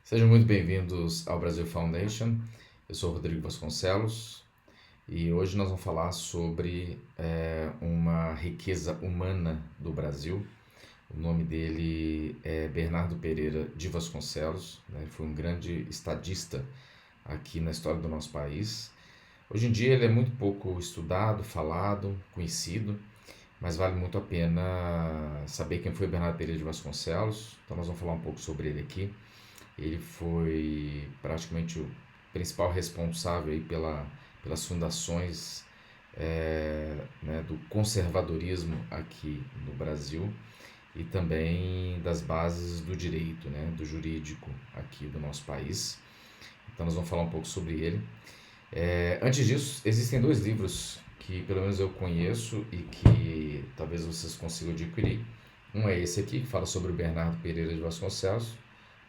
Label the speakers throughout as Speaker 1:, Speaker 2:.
Speaker 1: Sejam muito bem-vindos ao Brasil Foundation. Eu sou Rodrigo Vasconcelos e hoje nós vamos falar sobre uma riqueza humana do Brasil. O nome dele é Bernardo Pereira de Vasconcelos, né? Ele foi um grande estadista aqui na história do nosso país. Hoje em dia ele é muito pouco estudado, falado, conhecido, mas vale muito a pena saber quem foi Bernardo Pereira de Vasconcelos. Então nós vamos falar um pouco sobre ele aqui. Ele foi praticamente o principal responsável aí pelas fundações né, do conservadorismo aqui no Brasil e também das bases do direito, né, do jurídico aqui do nosso país. Então nós vamos falar um pouco sobre ele. Antes disso, existem dois livros que pelo menos eu conheço e que talvez vocês consigam adquirir. Um é esse aqui, que fala sobre o Bernardo Pereira de Vasconcelos,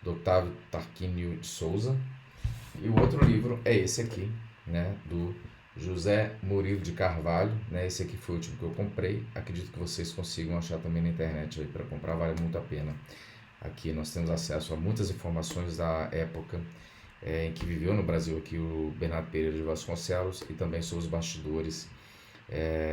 Speaker 1: do Otávio Tarquínio de Souza. E o outro livro é esse aqui, né, do José Murilo de Carvalho, né? Esse aqui foi o último que eu comprei. Acredito que vocês consigam achar também na internet aí para comprar, vale muito a pena. Aqui nós temos acesso a muitas informações da época em que viveu no Brasil aqui o Bernardo Pereira de Vasconcelos e também sobre os bastidores,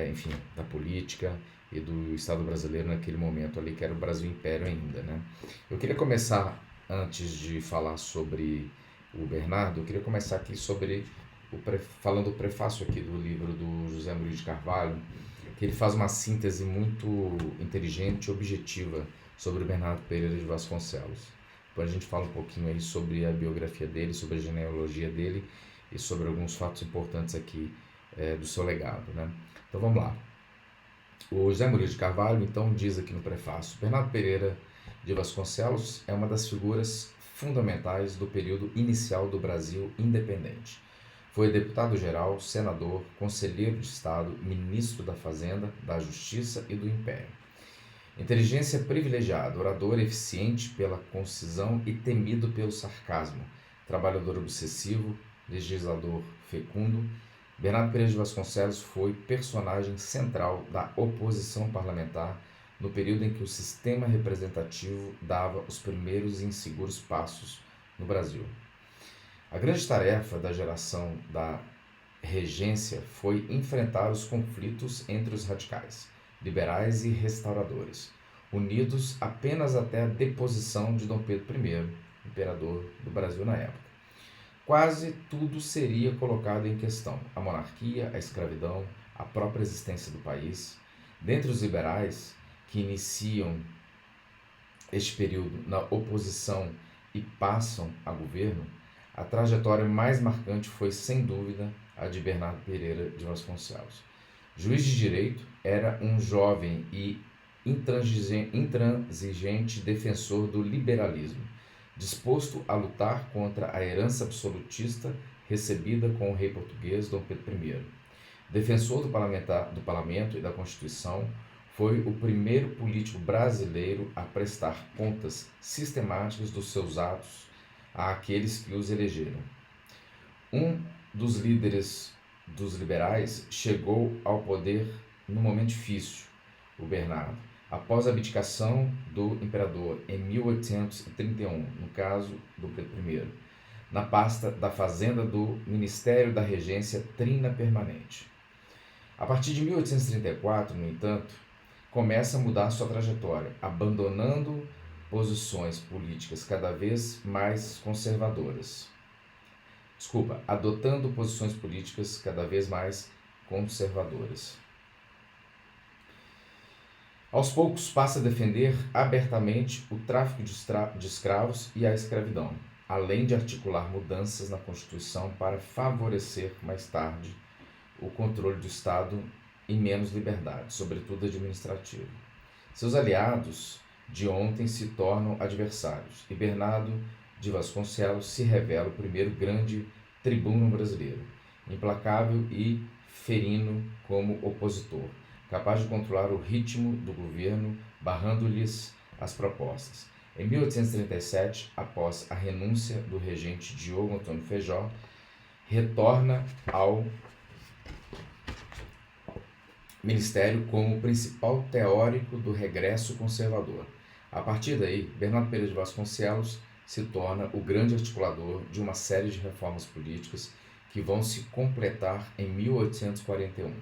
Speaker 1: enfim, da política e do Estado brasileiro naquele momento ali, que era o Brasil Império ainda, né? Eu queria começar, antes de falar sobre o Bernardo, eu queria começar aqui sobre falando o prefácio aqui do livro do José Murilo de Carvalho, que ele faz uma síntese muito inteligente e objetiva sobre o Bernardo Pereira de Vasconcelos. Depois a gente fala um pouquinho aí sobre a biografia dele, sobre a genealogia dele e sobre alguns fatos importantes aqui do seu legado, né? Então vamos lá. O José Murilo de Carvalho, então, diz aqui no prefácio: Bernardo Pereira de Vasconcelos é uma das figuras fundamentais do período inicial do Brasil independente. Foi deputado-geral, senador, conselheiro de Estado, ministro da Fazenda, da Justiça e do Império. Inteligência privilegiada, orador eficiente pela concisão e temido pelo sarcasmo, trabalhador obsessivo, legislador fecundo, Bernardo Pereira de Vasconcelos foi personagem central da oposição parlamentar no período em que o sistema representativo dava os primeiros e inseguros passos no Brasil. A grande tarefa da geração da regência foi enfrentar os conflitos entre os radicais, liberais e restauradores, unidos apenas até a deposição de Dom Pedro I, imperador do Brasil na época. Quase tudo seria colocado em questão: a monarquia, a escravidão, a própria existência do país. Dentre os liberais que iniciam este período na oposição e passam a governo, a trajetória mais marcante foi, sem dúvida, a de Bernardo Pereira de Vasconcelos. Juiz de direito, era um jovem e intransigente defensor do liberalismo, disposto a lutar contra a herança absolutista recebida com o rei português Dom Pedro I. Defensor do parlamento e da Constituição, foi o primeiro político brasileiro a prestar contas sistemáticas dos seus atos àqueles que os elegeram. Um dos líderes dos liberais chegou ao poder num momento difícil, o Bernardo, após a abdicação do imperador em 1831, no caso do Pedro I, na pasta da Fazenda do Ministério da Regência Trina Permanente. A partir de 1834, no entanto, começa a mudar sua trajetória, abandonando posições políticas cada vez mais conservadoras. Adotando posições políticas cada vez mais conservadoras. Aos poucos passa a defender abertamente o tráfico de escravos e a escravidão, além de articular mudanças na Constituição para favorecer mais tarde o controle do Estado e menos liberdade, sobretudo administrativa. Seus aliados de ontem se tornam adversários e Bernardo de Vasconcelos se revela o primeiro grande tribuno brasileiro, implacável e ferino como opositor, capaz de controlar o ritmo do governo, barrando-lhes as propostas. Em 1837, após a renúncia do regente Diogo Antônio Feijó, retorna ao ministério como principal teórico do regresso conservador. A partir daí, Bernardo Pereira de Vasconcelos se torna o grande articulador de uma série de reformas políticas que vão se completar em 1841,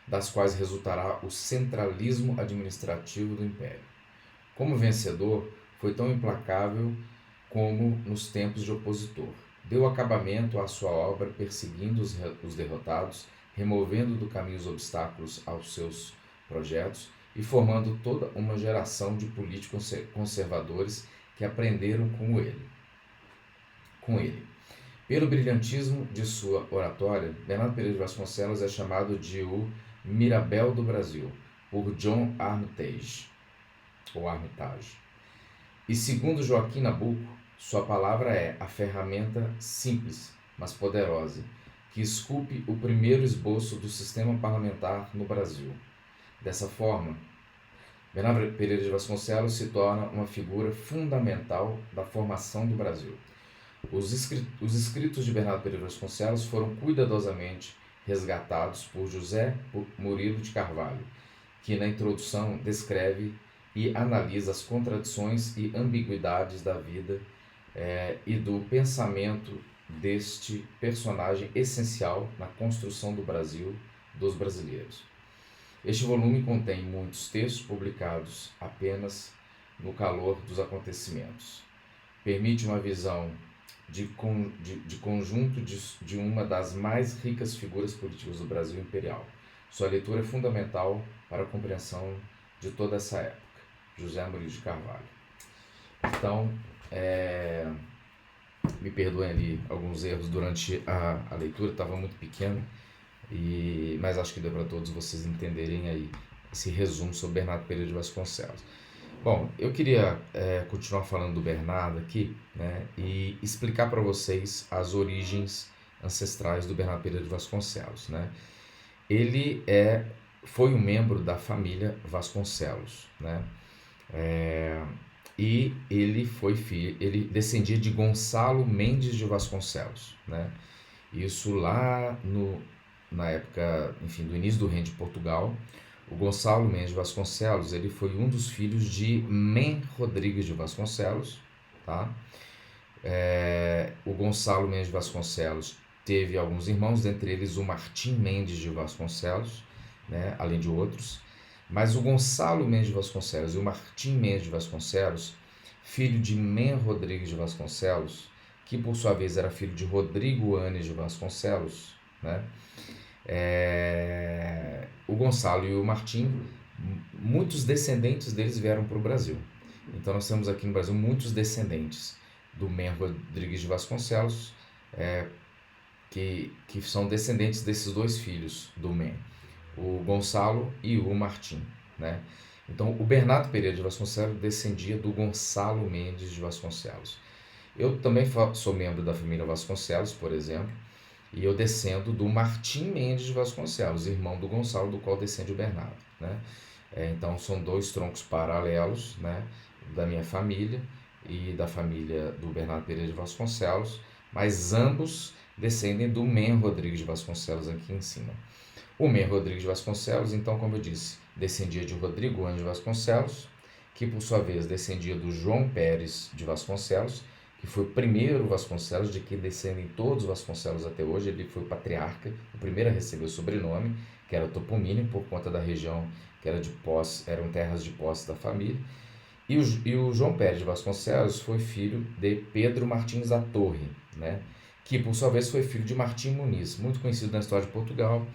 Speaker 1: das quais resultará o centralismo administrativo do Império. Como vencedor, foi tão implacável como nos tempos de opositor. Deu acabamento à sua obra perseguindo os derrotados, removendo do caminho os obstáculos aos seus projetos e formando toda uma geração de políticos conservadores que aprenderam com ele. Pelo brilhantismo de sua oratória, Bernardo Pereira de Vasconcelos é chamado de o Mirabel do Brasil, por John Armitage. E segundo Joaquim Nabuco, sua palavra é a ferramenta simples, mas poderosa, que esculpe o primeiro esboço do sistema parlamentar no Brasil. Dessa forma, Bernardo Pereira de Vasconcelos se torna uma figura fundamental da formação do Brasil. Os escritos de Bernardo Pereira de Vasconcelos foram cuidadosamente resgatados por José Murilo de Carvalho, que na introdução descreve e analisa as contradições e ambiguidades da vida e do pensamento deste personagem essencial na construção do Brasil, dos brasileiros. Este volume contém muitos textos publicados apenas no calor dos acontecimentos. Permite uma visão de conjunto de uma das mais ricas figuras políticas do Brasil imperial. Sua leitura é fundamental para a compreensão de toda essa época. José Murilo de Carvalho. Então, me perdoem ali alguns erros durante a leitura, estava muito pequeno, mas acho que deu para todos vocês entenderem aí esse resumo sobre Bernardo Pereira de Vasconcelos. Bom, eu queria continuar falando do Bernardo aqui, né, e explicar para vocês as origens ancestrais do Bernardo Pereira de Vasconcelos, né? Ele foi um membro da família Vasconcelos, né? E ele descendia de Gonçalo Mendes de Vasconcelos, né? Isso lá na época, enfim, do início do Reino de Portugal. O Gonçalo Mendes de Vasconcelos, ele foi um dos filhos de Men Rodrigues de Vasconcelos, tá? O Gonçalo Mendes de Vasconcelos teve alguns irmãos, dentre eles o Martim Mendes de Vasconcelos, né, além de outros. Mas o Gonçalo Mendes de Vasconcelos e o Martim Mendes de Vasconcelos, filho de Men Rodrigues de Vasconcelos, que por sua vez era filho de Rodrigo Anes de Vasconcelos, né? O Gonçalo e o Martim, muitos descendentes deles vieram para o Brasil. Então nós temos aqui no Brasil muitos descendentes do Men Rodrigues de Vasconcelos, que são descendentes desses dois filhos do Men, o Gonçalo e o Martim, né? Então, o Bernardo Pereira de Vasconcelos descendia do Gonçalo Mendes de Vasconcelos. Eu também sou membro da família Vasconcelos, por exemplo, e eu descendo do Martim Mendes de Vasconcelos, irmão do Gonçalo, do qual descende o Bernardo, né? Então, são dois troncos paralelos, né, da minha família e da família do Bernardo Pereira de Vasconcelos, mas ambos descendem do Men Rodrigues de Vasconcelos aqui em cima. O Men Rodrigues de Vasconcelos, então, como eu disse, descendia de Rodrigo Anes de Vasconcelos, que por sua vez descendia do João Pérez de Vasconcelos, que foi o primeiro Vasconcelos, de que descendem todos os Vasconcelos até hoje. Ele foi o patriarca, o primeiro a receber o sobrenome, que era topomínio, por conta da região que era de posse, eram terras de posse da família. E o João Pérez de Vasconcelos foi filho de Pedro Martins da Torre, né? Que por sua vez foi filho de Martim Muniz, muito conhecido na história de Portugal,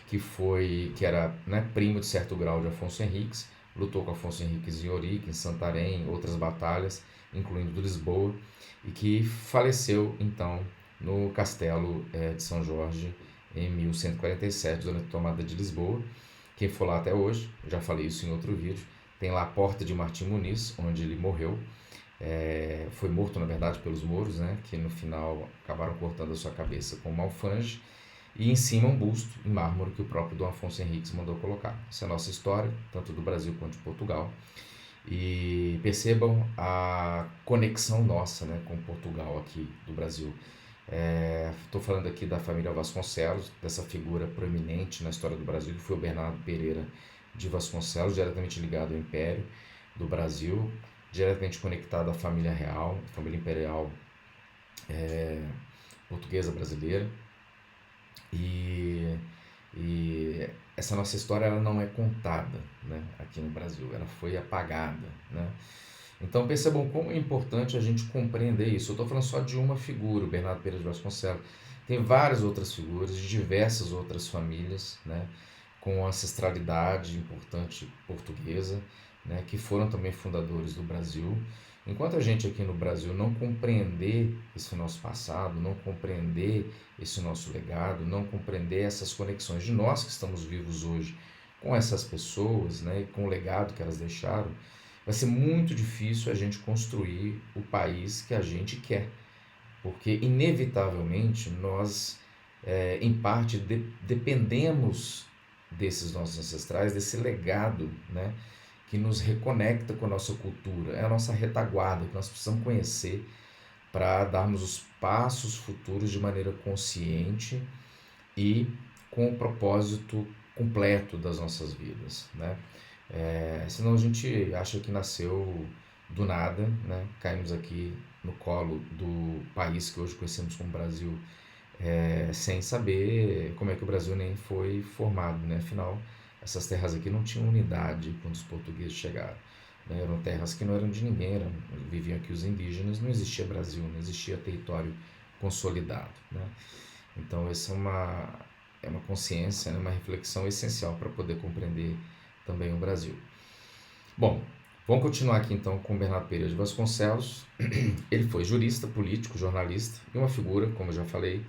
Speaker 1: que era, né, primo de certo grau de Afonso Henriques, lutou com Afonso Henriques em Ourique, em Santarém, em outras batalhas, incluindo de Lisboa, e que faleceu então no castelo de São Jorge em 1147, durante a tomada de Lisboa. Quem for lá até hoje, já falei isso em outro vídeo, tem lá a Porta de Martim Muniz, onde ele morreu. Foi morto, na verdade, pelos mouros, né, que no final acabaram cortando a sua cabeça com uma alfange, e em cima um busto em mármore que o próprio Dom Afonso Henriques mandou colocar. Essa é a nossa história, tanto do Brasil quanto de Portugal. E percebam a conexão nossa, né, com Portugal aqui do Brasil. Estou falando aqui da família Vasconcelos, dessa figura proeminente na história do Brasil, que foi o Bernardo Pereira de Vasconcelos, diretamente ligado ao Império do Brasil, diretamente conectado à família real, família imperial portuguesa brasileira. E, e essa nossa história ela não é contada, né, aqui no Brasil, ela foi apagada, né? Então percebam como é importante a gente compreender isso. Eu estou falando só de uma figura, o Bernardo Pires de Vasconcelos. Tem várias outras figuras de diversas outras famílias, né, com ancestralidade importante portuguesa, né, que foram também fundadores do Brasil. Enquanto a gente aqui no Brasil não compreender esse nosso passado, não compreender esse nosso legado, não compreender essas conexões de nós que estamos vivos hoje com essas pessoas, né, e com o legado que elas deixaram, vai ser muito difícil a gente construir o país que a gente quer, porque inevitavelmente nós, em parte, dependemos desses nossos ancestrais, desse legado, né, que nos reconecta com a nossa cultura, é a nossa retaguarda que nós precisamos conhecer para darmos os passos futuros de maneira consciente e com o propósito completo das nossas vidas, né? Senão a gente acha que nasceu do nada, né? Caímos aqui no colo do país que hoje conhecemos como Brasil, sem saber como é que o Brasil nem foi formado, né? Afinal, essas terras aqui não tinham unidade quando os portugueses chegaram, né? Eram terras que não eram de ninguém, viviam aqui os indígenas, não existia Brasil, não existia território consolidado, né? Então, essa é uma consciência, né? Uma reflexão essencial para poder compreender também o Brasil. Bom, vamos continuar aqui então com Bernardo Pereira de Vasconcelos. Ele foi jurista, político, jornalista e uma figura, como eu já falei,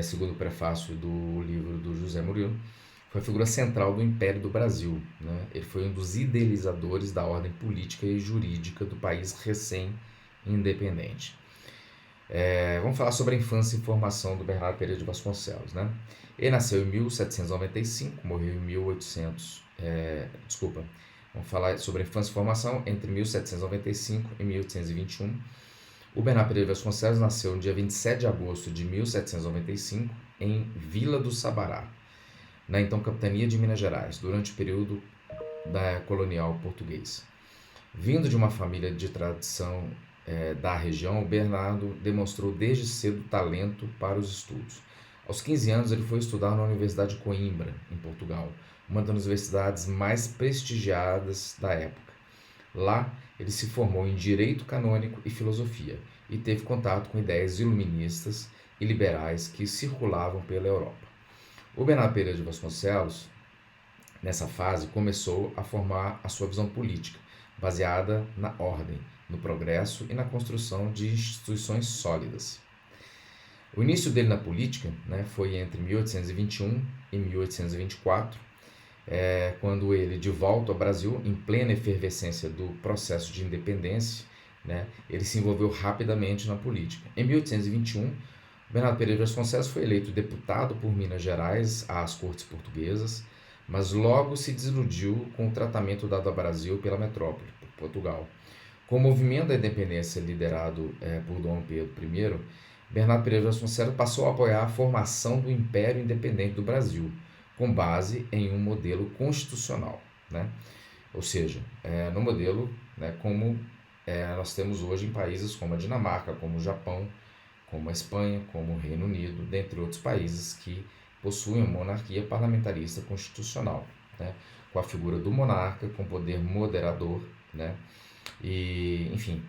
Speaker 1: segundo o prefácio do livro do José Murilo, foi a figura central do Império do Brasil, né? Ele foi um dos idealizadores da ordem política e jurídica do país recém-independente. Vamos falar sobre a infância e formação do Bernardo Pereira de Vasconcelos, né? Ele nasceu em 1795, morreu em 1800. Vamos falar sobre a infância e formação entre 1795 e 1821. O Bernardo Pereira de Vasconcelos nasceu no dia 27 de agosto de 1795 em Vila do Sabará, na então capitania de Minas Gerais, durante o período da colonial portuguesa. Vindo de uma família de tradição da região, o Bernardo demonstrou desde cedo talento para os estudos. Aos 15 anos, ele foi estudar na Universidade de Coimbra, em Portugal, uma das universidades mais prestigiadas da época. Lá, ele se formou em Direito Canônico e Filosofia e teve contato com ideias iluministas e liberais que circulavam pela Europa. O Bernardo Pereira de Vasconcelos, nessa fase, começou a formar a sua visão política, baseada na ordem, no progresso e na construção de instituições sólidas. O início dele na política, né, foi entre 1821 e 1824, quando ele, de volta ao Brasil, em plena efervescência do processo de independência, né, ele se envolveu rapidamente na política. Em 1821, Bernardo Pereira de Vasconcelos foi eleito deputado por Minas Gerais às Cortes Portuguesas, mas logo se desiludiu com o tratamento dado ao Brasil pela metrópole, por Portugal. Com o movimento da independência liderado por Dom Pedro I, Bernardo Pereira de Vasconcelos passou a apoiar a formação do Império Independente do Brasil, com base em um modelo constitucional, né? Ou seja, no modelo, né, como nós temos hoje em países como a Dinamarca, como o Japão, como a Espanha, como o Reino Unido, dentre outros países que possuem uma monarquia parlamentarista constitucional, né, com a figura do monarca, com poder moderador, né, e, enfim,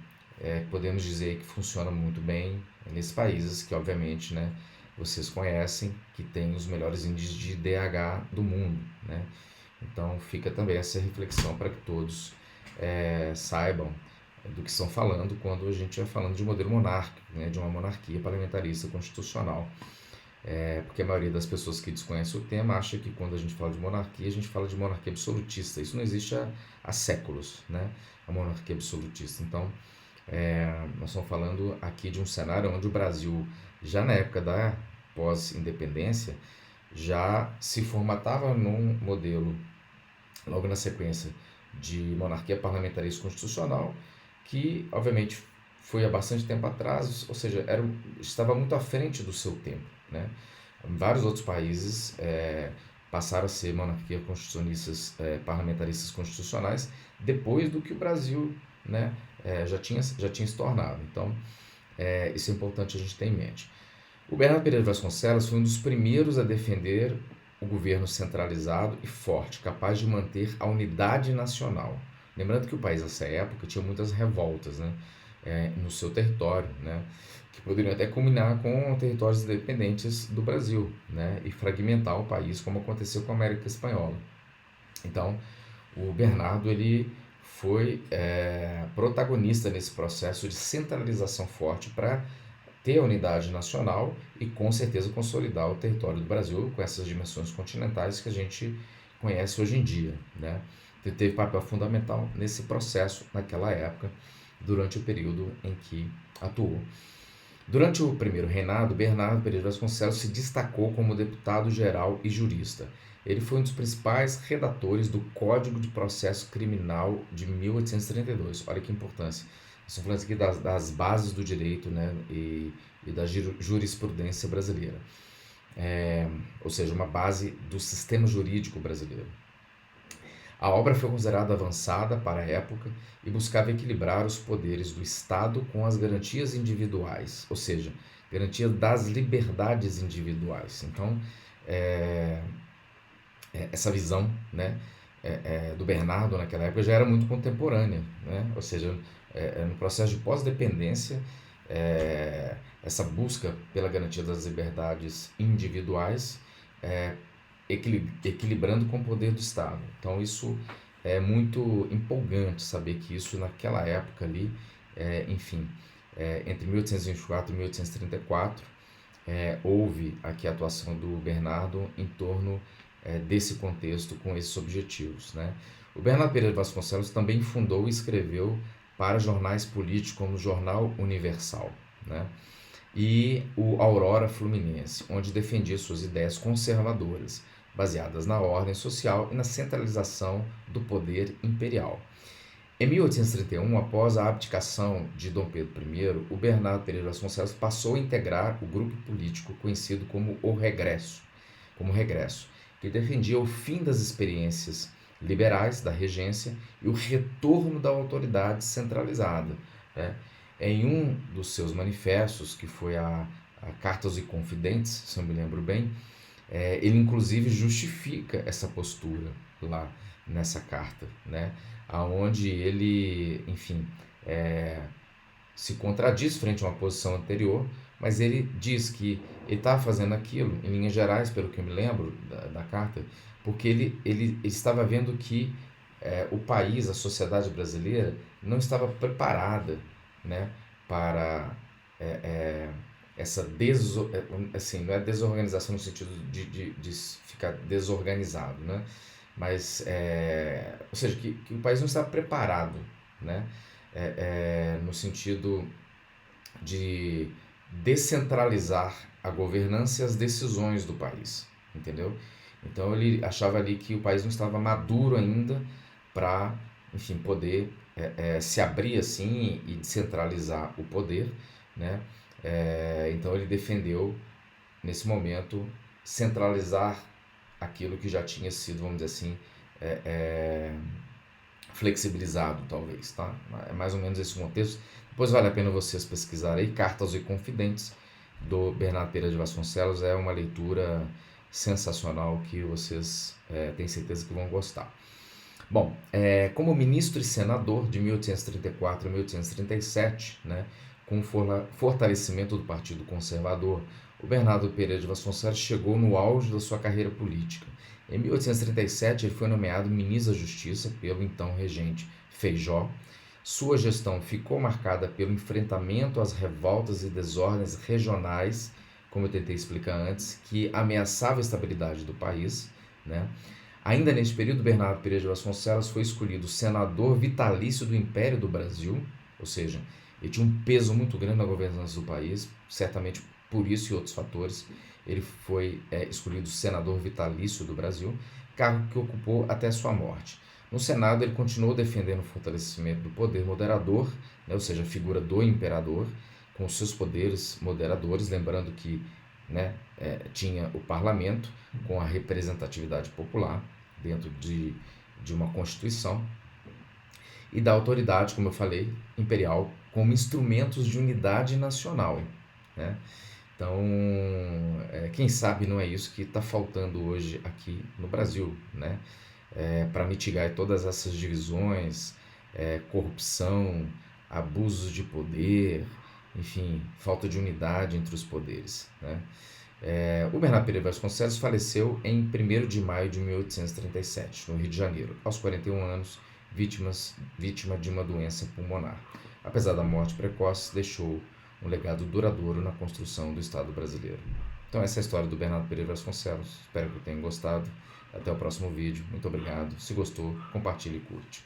Speaker 1: podemos dizer que funciona muito bem nesses países que, obviamente, né, vocês conhecem, que tem os melhores índices de IDH do mundo, né? Então fica também essa reflexão para que todos saibam do que estão falando quando a gente vai falando de modelo monárquico, né, de uma monarquia parlamentarista constitucional. Porque a maioria das pessoas que desconhecem o tema acha que quando a gente fala de monarquia, a gente fala de monarquia absolutista. Isso não existe há séculos, né? A monarquia absolutista. Então, nós estamos falando aqui de um cenário onde o Brasil, já na época da pós-independência, já se formatava num modelo, logo na sequência, de monarquia parlamentarista constitucional, que, obviamente, foi há bastante tempo atrás, ou seja, estava muito à frente do seu tempo, né? Vários outros países passaram a ser monarquias constitucionalistas, parlamentaristas constitucionais, depois do que o Brasil, né, já tinha se tornado. Então, isso é importante a gente ter em mente. O Bernardo Pereira de Vasconcelos foi um dos primeiros a defender o governo centralizado e forte, capaz de manter a unidade nacional. Lembrando que o país nessa época tinha muitas revoltas, né, no seu território, né, que poderiam até culminar com territórios independentes do Brasil, né, e fragmentar o país, como aconteceu com a América Espanhola. Então, o Bernardo ele foi protagonista nesse processo de centralização forte para ter a unidade nacional e com certeza consolidar o território do Brasil com essas dimensões continentais que a gente conhece hoje em dia, né? Ele teve papel fundamental nesse processo naquela época, durante o período em que atuou. Durante o primeiro reinado, Bernardo Pereira de Vasconcelos se destacou como deputado-geral e jurista. Ele foi um dos principais redatores do Código de Processo Criminal de 1832. Olha que importância. Estamos falando aqui das bases do direito, né, e da jurisprudência brasileira. Ou seja, uma base do sistema jurídico brasileiro. A obra foi considerada avançada para a época e buscava equilibrar os poderes do Estado com as garantias individuais, ou seja, garantia das liberdades individuais. Então, essa visão, né, do Bernardo naquela época já era muito contemporânea, né? Ou seja, no processo de pós-dependência, essa busca pela garantia das liberdades individuais, equilibrando com o poder do Estado. Então isso é muito empolgante saber que isso naquela época ali, enfim, entre 1824 e 1834, houve aqui a atuação do Bernardo em torno desse contexto com esses objetivos, né? O Bernardo Pereira de Vasconcelos também fundou e escreveu para jornais políticos como o Jornal Universal, né, e o Aurora Fluminense, onde defendia suas ideias conservadoras, baseadas na ordem social e na centralização do poder imperial. Em 1831, após a abdicação de Dom Pedro I, o Bernardo Pereira de Vasconcelos passou a integrar o grupo político conhecido como Regresso, que defendia o fim das experiências liberais da regência e o retorno da autoridade centralizada, né? Em um dos seus manifestos, que foi a Cartas e Confidentes, se eu me lembro bem, ele inclusive justifica essa postura lá nessa carta, né? Aonde ele, enfim, se contradiz frente a uma posição anterior, mas ele diz que ele estava fazendo aquilo, em linhas gerais, pelo que eu me lembro da carta, porque ele estava vendo que o país, a sociedade brasileira, não estava preparada, né, para essa assim, não é desorganização no sentido de ficar desorganizado, né, mas, ou seja, que o país não estava preparado, né, no sentido de descentralizar a governança e as decisões do país, entendeu? Então ele achava ali que o país não estava maduro ainda para, enfim, poder se abrir assim e descentralizar o poder, né? Então ele defendeu nesse momento centralizar aquilo que já tinha sido, vamos dizer assim, flexibilizado, talvez, tá? É mais ou menos esse contexto. Depois vale a pena vocês pesquisarem aí, Cartas e Confidentes, do Bernardo Pereira de Vasconcelos. É uma leitura sensacional que vocês têm certeza que vão gostar. Bom, como ministro e senador de 1834 a 1837, né, com o fortalecimento do Partido Conservador, o Bernardo Pereira de Vasconcelos chegou no auge da sua carreira política. Em 1837, ele foi nomeado ministro da Justiça pelo então regente Feijó. Sua gestão ficou marcada pelo enfrentamento às revoltas e desordens regionais, como eu tentei explicar antes, que ameaçavam a estabilidade do país, né? Ainda neste período, Bernardo Pereira de Vasconcelos foi escolhido senador vitalício do Império do Brasil, ou seja, ele tinha um peso muito grande na governança do país, certamente por isso e outros fatores. Ele foi escolhido senador vitalício do Brasil, cargo que ocupou até sua morte. No Senado, ele continuou defendendo o fortalecimento do poder moderador, né, ou seja, a figura do imperador, com seus poderes moderadores, lembrando que, né, tinha o parlamento com a representatividade popular dentro de uma Constituição. e da autoridade, como eu falei, imperial, como instrumentos de unidade nacional, né? Então, quem sabe não é isso que está faltando hoje aqui no Brasil, né? Para mitigar todas essas divisões, corrupção, abusos de poder, enfim, falta de unidade entre os poderes, né? O Bernardo Pires Vasconcelos faleceu em 1º de maio de 1837, no Rio de Janeiro, aos 41 anos, vítima de uma doença pulmonar. Apesar da morte precoce, deixou um legado duradouro na construção do Estado brasileiro. Então essa é a história do Bernardo Pires Vasconcelos. Espero que tenham gostado. Até o próximo vídeo. Muito obrigado. Se gostou, compartilhe e curte.